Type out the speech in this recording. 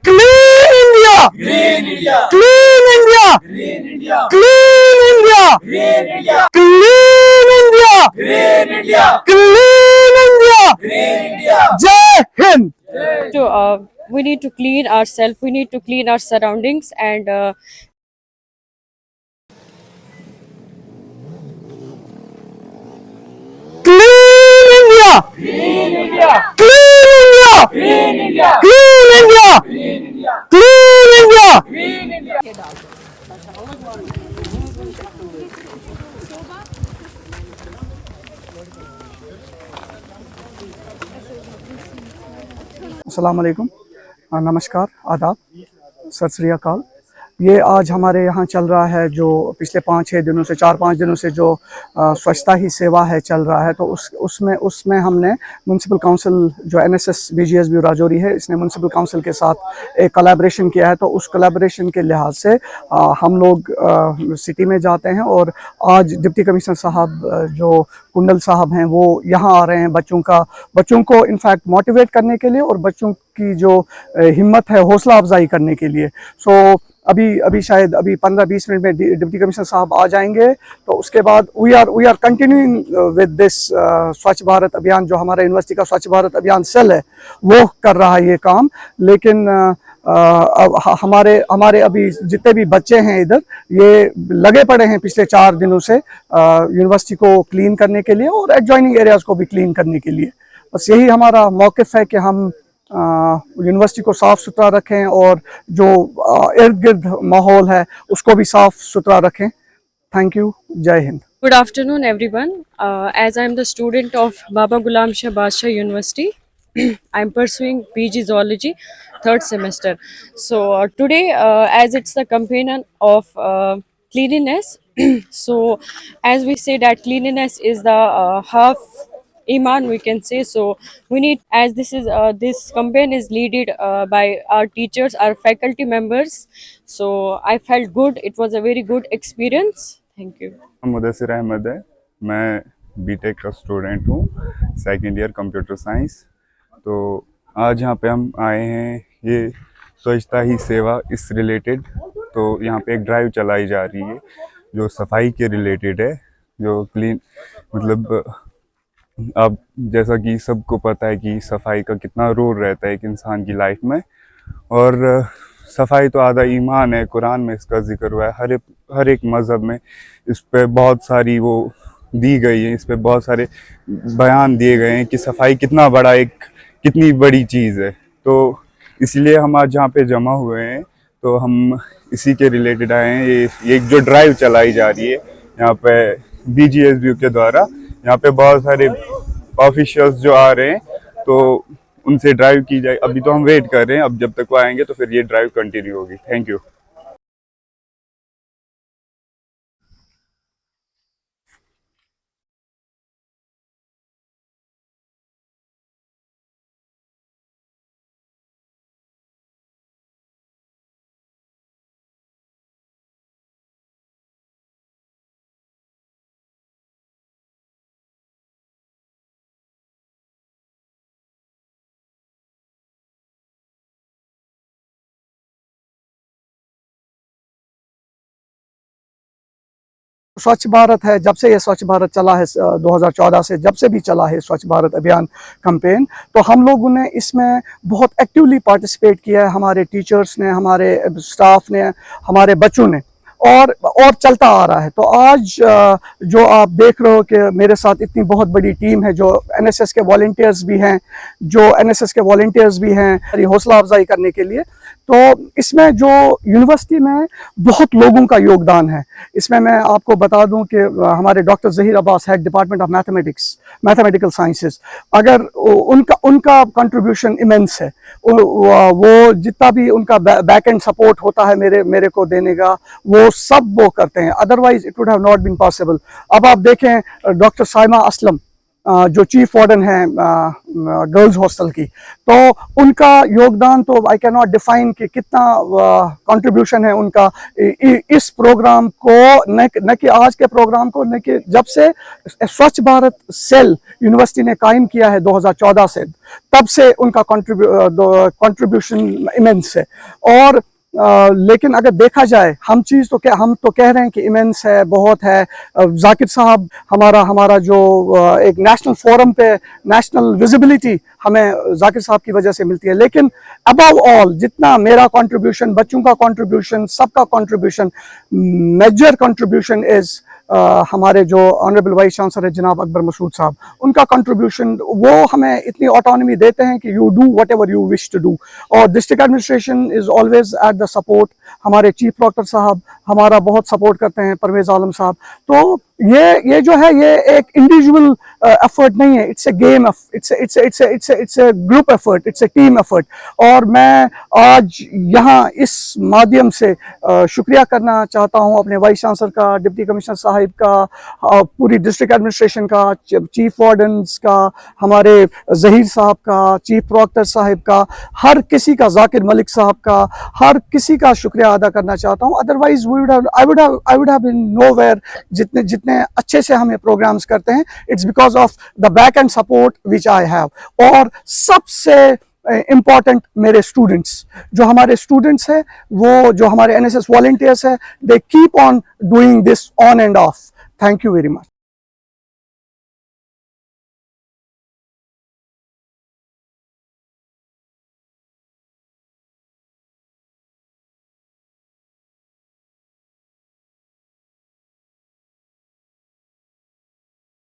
Clean India. Green India. Clean India. Green India. Clean India. Green India. Clean India. Green India. Clean India. Green India. Jai Hind. We need to clean ourselves, we need to clean our surroundings, and Clean India. Green India. Clean India. Green India. Clean India. Green India. Clean India. Green India. अस्सलाम वालेकुम, नमस्कार, आदाब, सत श्री अकाल। ये आज हमारे यहाँ चल रहा है जो पिछले 4-5 दिनों से जो स्वच्छता ही सेवा है चल रहा है, तो उसमें हमने म्यूनसिपल काउंसिल जो एनएसएस बीजीएसबी राजौरी है, इसने म्यूनसिपल काउंसिल के साथ एक कोलैबोरेशन किया है। तो उस कोलैबोरेशन के लिहाज से हम लोग सिटी में जाते हैं और आज डिप्टी कमिश्नर साहब जो कुंडल साहब हैं वो यहाँ आ रहे हैं बच्चों को इनफैक्ट मोटिवेट करने के लिए और बच्चों की जो हिम्मत है हौसला अफजाई करने के लिए। सो अभी शायद 15-20 मिनट में डिप्टी कमिश्नर साहब आ जाएंगे। तो उसके बाद we are continuing with this Swachh Bharat अभियान। जो हमारा यूनिवर्सिटी का स्वच्छ भारत अभियान सेल है वो कर रहा है ये काम, लेकिन हमारे अभी जितने भी बच्चे हैं इधर ये लगे पड़े हैं पिछले 4 दिनों से यूनिवर्सिटी को क्लीन करने के लिए और एडजॉइनिंग एरियाज को भी क्लीन करने के लिए। बस यही हमारा मौक़िफ़ है कि हम यूनिवर्सिटी को साफ़ सुथरा रखें और जो इर्द गिर्द माहौल है उसको भी साफ़ सुथरा रखें। Thank you. जय Hind. good afternoon everyone. As I am the student of Baba Ghulam Shah Badshah University, I am pursuing PG Zoology 3rd semester. So today as it's the campaign of cleanliness, so as we say that cleanliness is the half Iman, we can say. So we need, as this campaign is led by our teachers, our faculty members, so I felt good. It was a very good experience. Thank you. Mudassir Ahmad है, मैं BTech का student हूँ, 2nd year computer science. तो आज यहाँ पे हम आए हैं ये स्वच्छता ही सेवा इस रिलेटेड। तो यहाँ पे एक ड्राइव चलाई जा रही है जो सफाई के रिलेटेड है, जो क्लीन मतलब अब जैसा कि सबको पता है कि सफाई का कितना रोल रहता है एक इंसान की लाइफ में, और सफाई तो आधा ईमान है। कुरान में इसका जिक्र हुआ है, हर एक मज़हब में इस पे बहुत सारी वो दी गई है, इस पे बहुत सारे बयान दिए गए हैं कि सफाई कितनी बड़ी चीज़ है। तो इसलिए हम आज यहाँ पे जमा हुए हैं, तो हम इसी के रिलेटेड आए हैं। ये एक जो ड्राइव चलाई जा रही है यहाँ पे बीजीएसबी के द्वारा, यहाँ पे बहुत सारे ऑफिशियल्स जो आ रहे हैं तो उनसे ड्राइव की जाए। अभी तो हम वेट कर रहे हैं, अब जब तक वो आएंगे तो फिर ये ड्राइव कंटिन्यू होगी। Thank you. स्वच्छ भारत है, जब से ये स्वच्छ भारत चला है 2014 से, जब से भी चला है स्वच्छ भारत अभियान कैंपेन, तो हम लोगों ने इसमें बहुत एक्टिवली पार्टिसिपेट किया है। हमारे टीचर्स ने, हमारे स्टाफ ने, हमारे बच्चों ने, और चलता आ रहा है। तो आज जो आप देख रहे हो कि मेरे साथ इतनी बहुत बड़ी टीम है, जो एनएसएस के वॉलंटियर्स भी हैं हमारी हौसला अफजाई करने के लिए। तो इसमें जो यूनिवर्सिटी में बहुत लोगों का योगदान है। इसमें मैं आपको बता दूं कि हमारे doctor Zaheer Abbas, head department of mathematical sciences, अगर उनका कंट्रीब्यूशन इमेंस है। वो जितना भी उनका बैक एंड सपोर्ट होता है मेरे को देने का, वो सब वो करते हैं, otherwise it would have not been possible. अब आप देखें डॉक्टर साइमा असलम, जो चीफ वार्डन है गर्ल्स हॉस्टल की, तो उनका योगदान तो आई कैन नॉट डिफाइन कि कितना कंट्रीब्यूशन है उनका इस प्रोग्राम को, न कि आज के प्रोग्राम को, न कि जब से स्वच्छ भारत सेल यूनिवर्सिटी ने कायम किया है 2014 से, तब से उनका कंट्रीब्यूशन इमेंस है। और लेकिन अगर देखा जाए, हम तो कह रहे हैं कि इमेंस है, बहुत है। जाकिर साहब हमारा जो एक नेशनल फोरम पे नेशनल विजिबिलिटी हमें जाकिर साहब की वजह से मिलती है, लेकिन अबव ऑल जितना मेरा कंट्रीब्यूशन, बच्चों का कंट्रीब्यूशन, सबका कंट्रीब्यूशन, मेजर कंट्रीब्यूशन इज हमारे जो ऑनरेबल वाइस चांसलर है जनाब अकबर मसूद साहब, उनका कंट्रीब्यूशन, वो हमें इतनी ऑटोनॉमी देते हैं कि you do whatever you wish to do. और district administration is always at the support. हमारे चीफ डॉक्टर साहब हमारा बहुत सपोर्ट करते हैं, परवेज आलम साहब। तो ये जो है, ये एक इंडिविजुअल एफर्ट नहीं है, it's a game, it's a group effort, it's a team effort. और मैं आज यहाँ इस माध्यम से शुक्रिया करना चाहता हूँ अपने वाइस चांसलर का, डिप्टी कमिश्नर साहिब का, पूरी डिस्ट्रिक्ट एडमिनिस्ट्रेशन का, चीफ वार्डन्स का, हमारे जहीर साहब का, चीफ प्रोक्टर साहिब का, हर किसी का, जाकिर मलिक साहब का, हर किसी का शुक्रिया अदा करना चाहता हूँ। Otherwise I would have been nowhere. जितने अच्छे से हम ये प्रोग्राम्स करते हैं, it's because of the back end support which I have. और सबसे इम्पॉर्टेंट मेरे स्टूडेंट्स, जो हमारे स्टूडेंट्स हैं, वो जो हमारे NSS वॉलंटियर्स हैं, they keep on doing this on end of. Thank you very much.